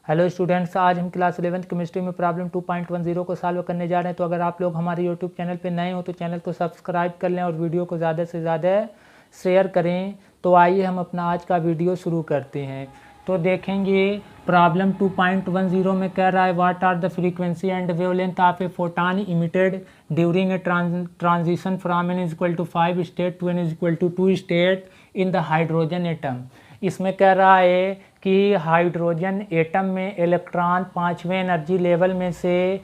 Hello students, आज हम class 11th chemistry में प्रॉब्लम 2.10 को सॉल्व करने जा रहे हैं। तो अगर आप लोग हमारे यूट्यूब चैनल पे नए हो तो चैनल को सब्सक्राइब कर लें और वीडियो को ज़्यादा से ज़्यादा शेयर करें। तो आइए हम अपना आज का वीडियो शुरू करते हैं। तो देखेंगे प्रॉब्लम 2.10 में कह रहा है what are the frequency and wavelength of a photon emitted during a transition from n = 5 state to n = 2 state in the hydrogen atom. इसमें कह रहा है कि हाइड्रोजन एटम में इलेक्ट्रॉन पाँचवें एनर्जी लेवल में से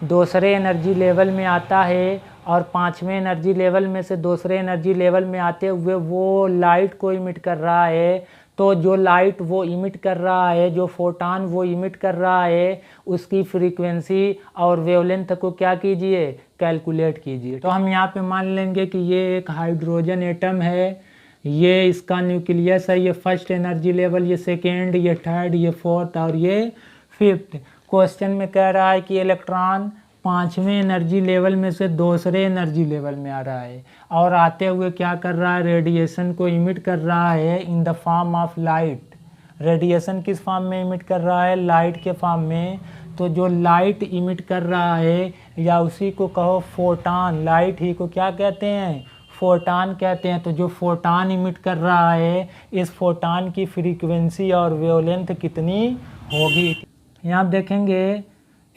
दूसरे एनर्जी लेवल में आता है और पाँचवें एनर्जी लेवल में से दूसरे एनर्जी लेवल में आते हुए वो लाइट को इमिट कर रहा है। तो जो लाइट वो इमिट कर रहा है, जो फोटॉन वो इमिट कर रहा है, उसकी फ्रीक्वेंसी और वेवलेंथ को क्या कीजिए, कैलकुलेट कीजिए। तो हम यहाँ पे मान लेंगे कि ये एक हाइड्रोजन एटम है, ये इसका न्यूक्लियस है, ये फर्स्ट एनर्जी लेवल, ये सेकेंड, ये थर्ड, ये फोर्थ और ये फिफ्थ। क्वेश्चन में कह रहा है कि इलेक्ट्रॉन पाँचवें एनर्जी लेवल में से दूसरे एनर्जी लेवल में आ रहा है और आते हुए क्या कर रहा है, रेडिएशन को इमिट कर रहा है in the form of light. Radiation किस फॉर्म में इमिट कर रहा है, लाइट के फॉर्म में। तो जो लाइट इमिट कर रहा है या उसी को कहो फोटॉन, लाइट ही को क्या कहते हैं, फोटॉन कहते हैं। तो जो फोटॉन इमिट कर रहा है, इस फोटॉन की फ्रीक्वेंसी और वेवलेंथ कितनी होगी। यहाँ आप देखेंगे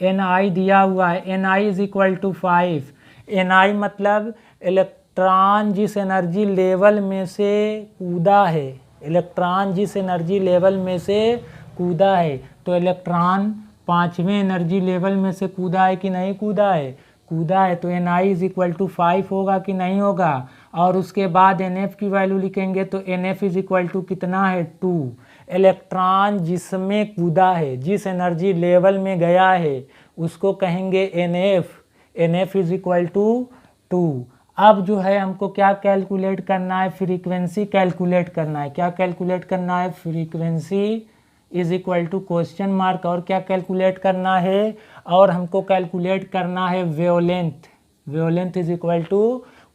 Ni दिया हुआ है, Ni = 5। Ni मतलब इलेक्ट्रॉन जिस एनर्जी लेवल में से कूदा है, इलेक्ट्रॉन जिस एनर्जी लेवल में से कूदा है। तो इलेक्ट्रॉन पाँचवें एनर्जी लेवल में से कूदा है कि नहीं कूदा है, कूदा है। तो Ni = 5 होगा कि नहीं होगा। और उसके बाद NF की वैल्यू लिखेंगे तो NF = कितना है, 2। इलेक्ट्रॉन जिसमें कूदा है, जिस एनर्जी लेवल में गया है, उसको कहेंगे NF। NF = 2। अब जो है हमको क्या कैलकुलेट करना है, फ्रीक्वेंसी कैलकुलेट करना है। क्या कैलकुलेट करना है, फ्रीक्वेंसी = क्वेश्चन मार्क। और क्या कैलकुलेट करना है, और हमको कैलकुलेट करना है वेवलेंथ। Wavelength =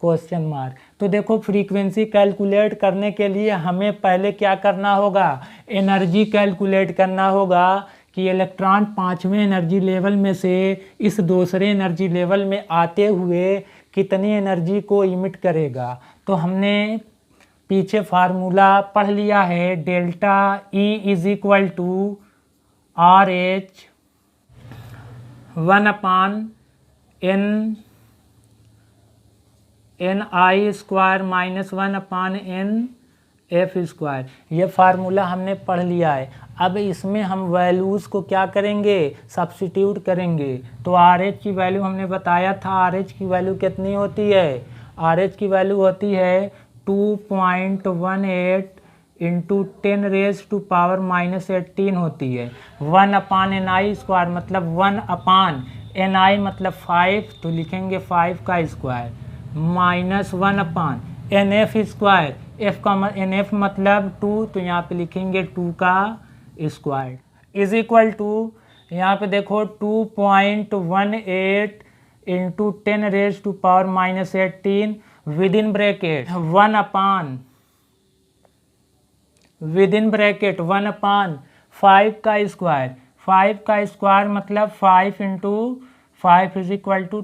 question mark. तो देखो फ्रीक्वेंसी कैलकुलेट करने के लिए हमें पहले क्या करना होगा, एनर्जी कैलकुलेट करना होगा कि इलेक्ट्रॉन पाँचवें एनर्जी लेवल में से इस दूसरे एनर्जी लेवल में आते हुए कितनी एनर्जी को इमिट करेगा। तो हमने पीछे फार्मूला पढ़ लिया है, delta E = RH 1/n Ni² - 1/nF²। ये फार्मूला हमने पढ़ लिया है। अब इसमें हम वैल्यूज़ को क्या करेंगे, सब्स्टिट्यूट करेंगे। तो RH की वैल्यू हमने बताया था, RH की वैल्यू कितनी होती है, RH की वैल्यू होती है 2.18 × 10⁻⁻18 होती है। 1/Ni² मतलब 1/Ni मतलब 5, तो लिखेंगे 5 का स्क्वायर -1/NF²। F का NF मतलब 2, तो यहाँ पे लिखेंगे 2 का स्क्वायर = यहाँ पे देखो 2.18 × 10⁻⁻18 विदिन ब्रैकेट 1/5 का स्क्वायर। 5 का स्क्वायर मतलब 5 × 5 =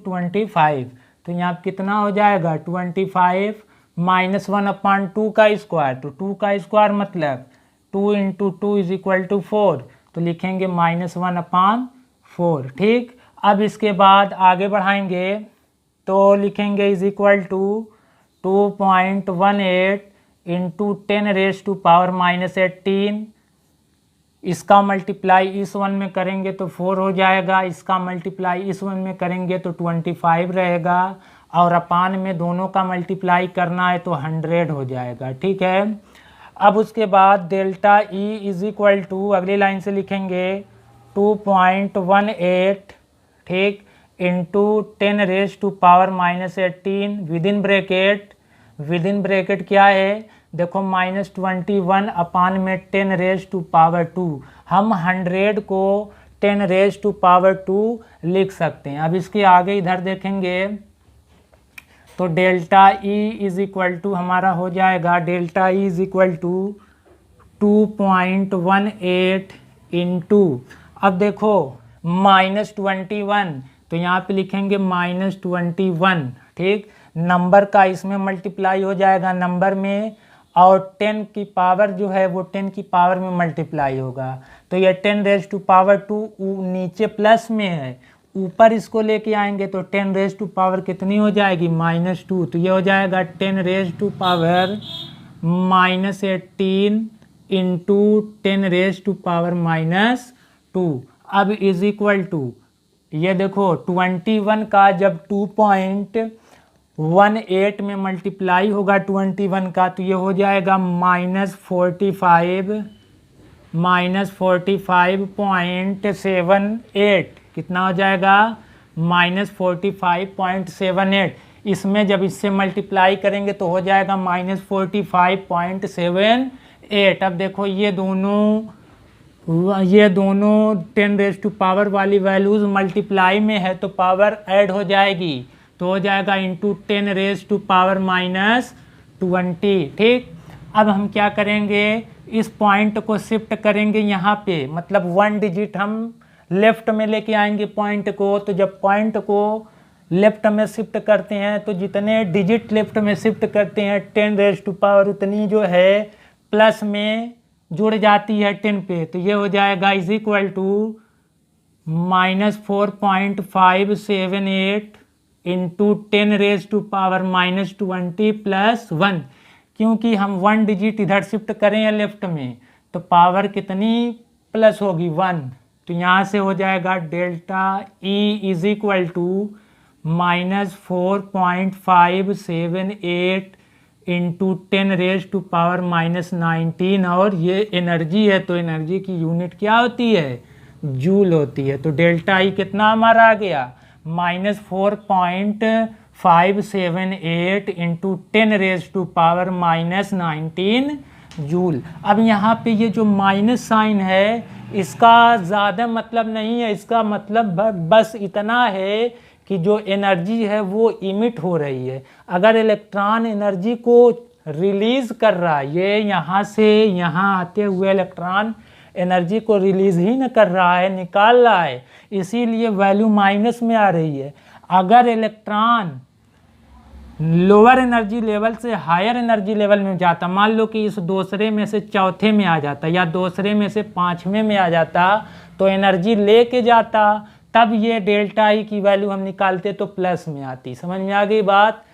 25। तो यहाँ कितना हो जाएगा, 25 -1/2 का स्क्वायर। तो 2 का स्क्वायर मतलब 2 × 2 = 4, तो लिखेंगे -1/4। ठीक। अब इसके बाद आगे बढ़ाएंगे तो लिखेंगे = 2.18 × 10⁻⁻18। इसका मल्टीप्लाई इस 1 में करेंगे तो 4 हो जाएगा, इसका मल्टीप्लाई इस 1 में करेंगे तो 25 रहेगा, और अपान में दोनों का मल्टीप्लाई करना है तो 100 हो जाएगा। ठीक है। अब उसके बाद डेल्टा E = अगली लाइन से लिखेंगे 2.18 ठीक × 10⁻⁻18 विदिन ब्रैकेट क्या है, देखो -21 में 10⁻²। हम 100 को 10⁻² लिख सकते हैं। अब इसके आगे इधर देखेंगे तो डेल्टा E = हमारा हो जाएगा, डेल्टा E = 2.18 × अब देखो -21, तो यहाँ पे लिखेंगे -21, ठीक। नंबर का इसमें मल्टीप्लाई हो जाएगा नंबर में, और 10 की पावर जो है वो 10 की पावर में मल्टीप्लाई होगा। तो ये 10⁻², नीचे प्लस में है, ऊपर इसको लेके आएंगे तो 10⁻² कितनी हो जाएगी, -2। तो ये हो जाएगा 10⁻⁻18 इंटू 10⁻⁻²। अब इज इक्वल टू, ये देखो 21 का जब 2.18 में मल्टीप्लाई होगा 21 का, तो ये हो जाएगा -45.78। कितना हो जाएगा, -45.78। इसमें जब इससे मल्टीप्लाई करेंगे तो हो जाएगा -45.78। अब देखो ये दोनों 10⁻² वाली वैल्यूज मल्टीप्लाई में है तो पावर ऐड हो जाएगी, तो हो जाएगा इंटू 10⁻², ठीक। अब हम क्या करेंगे, इस पॉइंट को शिफ्ट करेंगे यहाँ पे, मतलब 1 डिजिट हम लेफ्ट में लेके आएंगे पॉइंट को। तो जब पॉइंट को लेफ्ट में शिफ्ट करते हैं तो जितने डिजिट लेफ्ट में शिफ्ट करते हैं 10⁻, उतनी जो है प्लस में जुड़ जाती है 10 पे। तो ये हो जाएगा is equal to -4.578 into 10⁻⁻20 plus 1, क्योंकि हम 1 डिजिट इधर शिफ्ट करें हैं लेफ्ट में तो पावर कितनी प्लस होगी, 1। तो यहाँ से हो जाएगा delta E is equal to -4.578 into 10⁻⁻19, और ये एनर्जी है तो एनर्जी की यूनिट क्या होती है, जूल होती है। तो डेल्टा ई कितना हमारा आ गया, -4.578 इंटू 10⁻⁻19 जूल। अब यहाँ पे ये जो माइनस साइन है इसका ज़्यादा मतलब नहीं है, इसका मतलब बस इतना है कि जो एनर्जी है वो इमिट हो रही है। अगर इलेक्ट्रॉन एनर्जी को रिलीज कर रहा है, ये यहाँ से यहाँ आते हुए इलेक्ट्रॉन एनर्जी को रिलीज ही न कर रहा है, निकाल रहा है, इसीलिए वैल्यू माइनस में आ रही है। अगर इलेक्ट्रॉन लोअर एनर्जी लेवल से हायर एनर्जी लेवल में जाता, मान लो कि इस दूसरे में से चौथे में आ जाता या दूसरे में से 5वें में आ जाता, तो एनर्जी लेके जाता, तब ये डेल्टा ई की वैल्यू हम निकालते तो प्लस में आती। समझ में आ गई बात।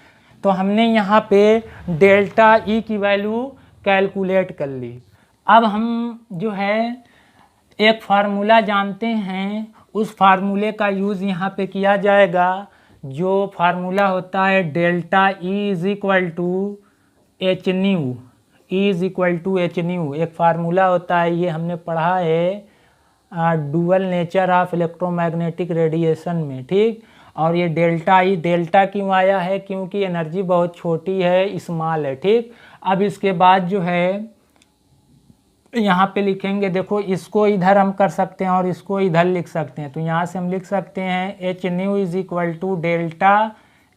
तो हमने यहाँ पे डेल्टा ई की वैल्यू कैलकुलेट कर ली। अब हम जो है एक फार्मूला जानते हैं, उस फार्मूले का यूज़ यहाँ पे किया जाएगा। जो फार्मूला होता है delta E is equal to H nu, E is equal to H nu, एक फार्मूला होता है, ये हमने पढ़ा है dual nature of electromagnetic radiation में, ठीक। और ये डेल्टा ई, डेल्टा क्यों आया है, क्योंकि एनर्जी बहुत छोटी है, स्मॉल है, ठीक। अब इसके बाद जो है यहाँ पे लिखेंगे, देखो इसको इधर हम कर सकते हैं और इसको इधर लिख सकते हैं। तो यहाँ से हम लिख सकते हैं H nu is equal to delta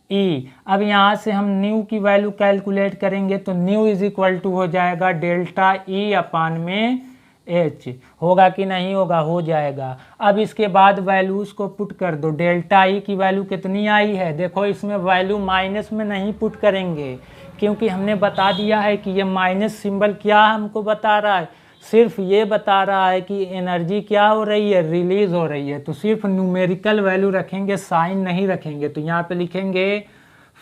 E. अब यहाँ से हम न्यू की वैल्यू कैलकुलेट करेंगे तो न्यू इज इक्वल टू हो जाएगा डेल्टा ई अपान में एच। होगा कि नहीं होगा, हो जाएगा। अब इसके बाद वैल्यूज को पुट कर दो। डेल्टा ई की वैल्यू कितनी आई है, देखो इसमें वैल्यू माइनस में नहीं पुट करेंगे, क्योंकि हमने बता दिया है कि ये माइनस सिंबल क्या हमको बता रहा है, सिर्फ ये बता रहा है कि एनर्जी क्या हो रही है, रिलीज हो रही है। तो सिर्फ न्यूमेरिकल वैल्यू रखेंगे, साइन नहीं रखेंगे। तो यहाँ पे लिखेंगे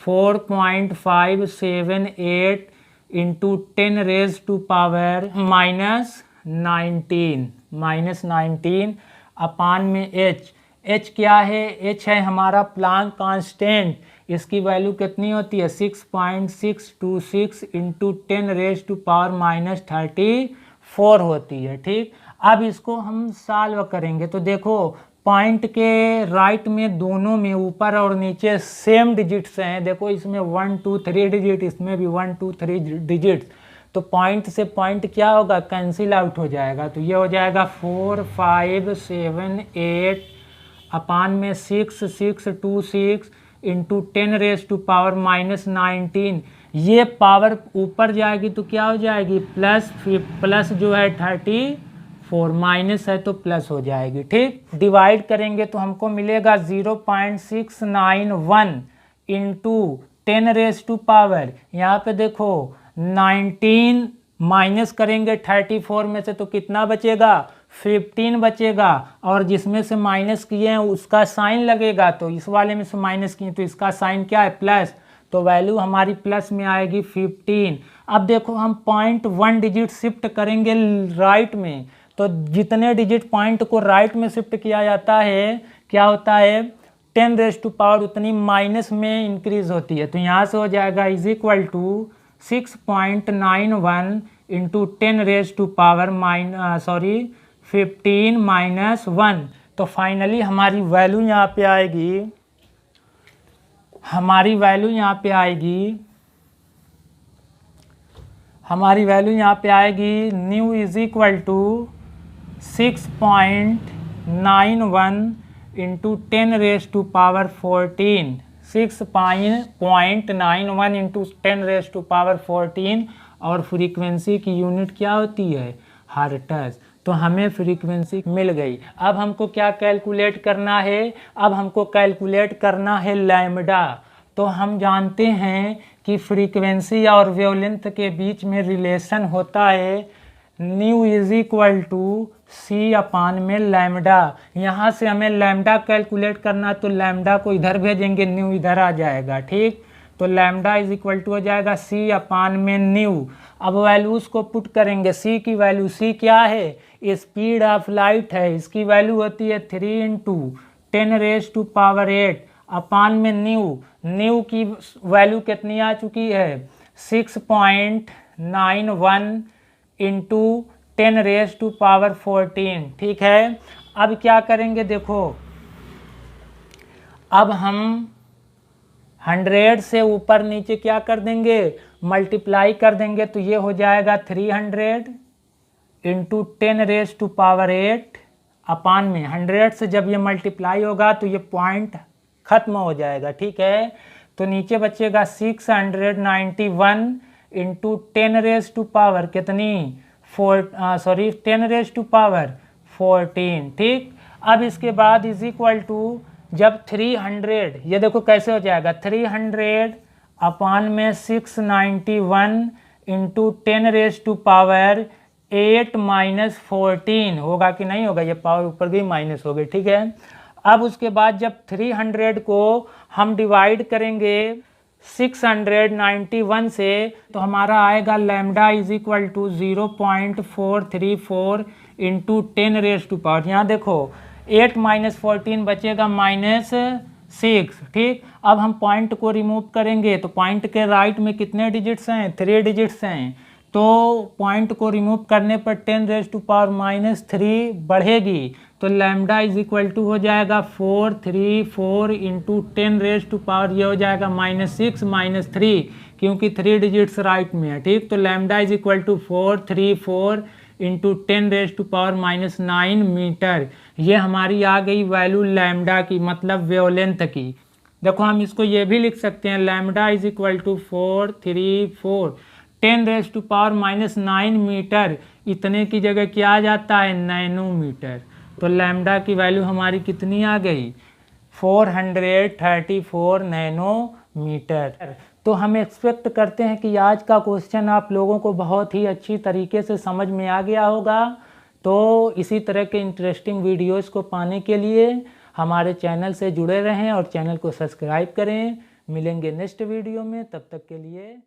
4.578 इंटू 10⁻⁻19 अपान में एच। एच क्या है, एच है हमारा प्लांक कांस्टेंट, इसकी वैल्यू कितनी होती है 6.626 इंटू 10⁻⁻34 होती है, ठीक। अब इसको हम सॉल्व करेंगे तो देखो पॉइंट के राइट में दोनों में ऊपर और नीचे सेम डिजिट्स हैं। देखो इसमें 1 2 3 डिजिट, इसमें भी 1 2 3 डिजिट्स। तो पॉइंट से पॉइंट क्या होगा, कैंसिल आउट हो जाएगा। तो ये हो जाएगा 4578 अपान में 6626 इंटू 10⁻⁻19। ये पावर ऊपर जाएगी तो क्या हो जाएगी प्लस जो है 4 माइनस है तो प्लस हो जाएगी। ठीक, डिवाइड करेंगे तो हमको मिलेगा 0.691 इंटू 10⁻⁴। यहाँ पे देखो 19 माइनस करेंगे 34 में से तो कितना बचेगा, 15 बचेगा, और जिसमें से माइनस किए हैं उसका साइन लगेगा, तो इस वाले में से माइनस किए तो इसका साइन क्या है, प्लस, तो वैल्यू हमारी प्लस में आएगी 15। अब देखो हम 0.1 डिजिट शिफ्ट करेंगे राइट में, तो जितने डिजिट पॉइंट को राइट में शिफ्ट किया जाता है क्या होता है, 10⁻⁴ उतनी माइनस में इंक्रीज होती है। तो यहाँ से हो जाएगा is equal to 6.91 into 10⁻⁻15 minus 1। तो फाइनली हमारी वैल्यू यहाँ पे आएगी, हमारी वैल्यू यहाँ पे आएगी nu is equal to 6.91 into 10⁻⁴। 6.91 into 10⁻⁴, और फ्रीक्वेंसी की यूनिट क्या होती है, हर्ट्ज। तो हमें फ्रीक्वेंसी मिल गई। अब हमको क्या कैलकुलेट करना है, अब हमको कैलकुलेट करना है लैम्डा। तो हम जानते हैं कि फ्रीक्वेंसी और वेवलेंथ के बीच में रिलेशन होता है न्यू इज इक्वल टू सी अपान में लैम्डा। यहाँ से हमें लैम्डा कैलकुलेट करना, तो लैम्डा को इधर भेजेंगे, न्यू इधर आ जाएगा। ठीक, तो लैम्डा इज इक्वल टू हो जाएगा सी अपान में न्यू। अब वैल्यूज़ को पुट करेंगे, सी की वैल्यू, सी क्या है, स्पीड ऑफ लाइट है, इसकी वैल्यू होती है 3 इंटू 10⁻⁸ अपान में न्यू। न्यू की वैल्यू कितनी आ चुकी है, 6.91 इंटू 10⁻⁴। ठीक है, अब क्या करेंगे, देखो अब हम 100 से ऊपर नीचे क्या कर देंगे, मल्टीप्लाई कर देंगे, तो ये हो जाएगा 300 इंटू 10⁻⁸ अपान में 100 से जब ये मल्टीप्लाई होगा तो ये पॉइंट खत्म हो जाएगा। ठीक है, तो नीचे बचेगा 691 इंटू 10⁻⁴ कितनी, 10⁻⁴। ठीक, अब इसके बाद इज इक्वल टू जब 300, ये देखो कैसे हो जाएगा, 300 अपान में 691 इंटू 10⁻8 माइनस 14 होगा कि नहीं होगा, ये पावर ऊपर गई माइनस हो गई। ठीक है, अब उसके बाद जब 300 को हम डिवाइड करेंगे 691 से, तो हमारा आएगा lambda is equal to 0.434 into 10⁻⁴। यहाँ देखो 8 माइनस 14 बचेगा -6। ठीक, अब हम पॉइंट को रिमूव करेंगे, तो पॉइंट के राइट में कितने डिजिट्स हैं, 3 डिजिट्स हैं, तो पॉइंट को रिमूव करने पर 10⁻³ बढ़ेगी, तो लैम्डा इज इक्वल टू हो जाएगा 434 इंटू 10⁻, ये हो जाएगा -6 -3, क्योंकि 3 डिजिट्स राइट में है। ठीक, तो lambda is equal to 434 into 10⁻⁹ metre. ये हमारी आ गई वैल्यू लैम्डा की, मतलब वेवलेंथ की। देखो हम इसको ये भी लिख सकते हैं, lambda is equal to 434 10⁻⁹ metre, इतने की जगह क्या आ जाता है, नैनोमीटर। तो लैम्डा की वैल्यू हमारी कितनी आ गई, 434 नैनोमीटर। तो हम एक्सपेक्ट करते हैं कि आज का क्वेश्चन आप लोगों को बहुत ही अच्छी तरीके से समझ में आ गया होगा। तो इसी तरह के इंटरेस्टिंग वीडियोस को पाने के लिए हमारे चैनल से जुड़े रहें और चैनल को सब्सक्राइब करें। मिलेंगे नेक्स्ट वीडियो में, तब तक के लिए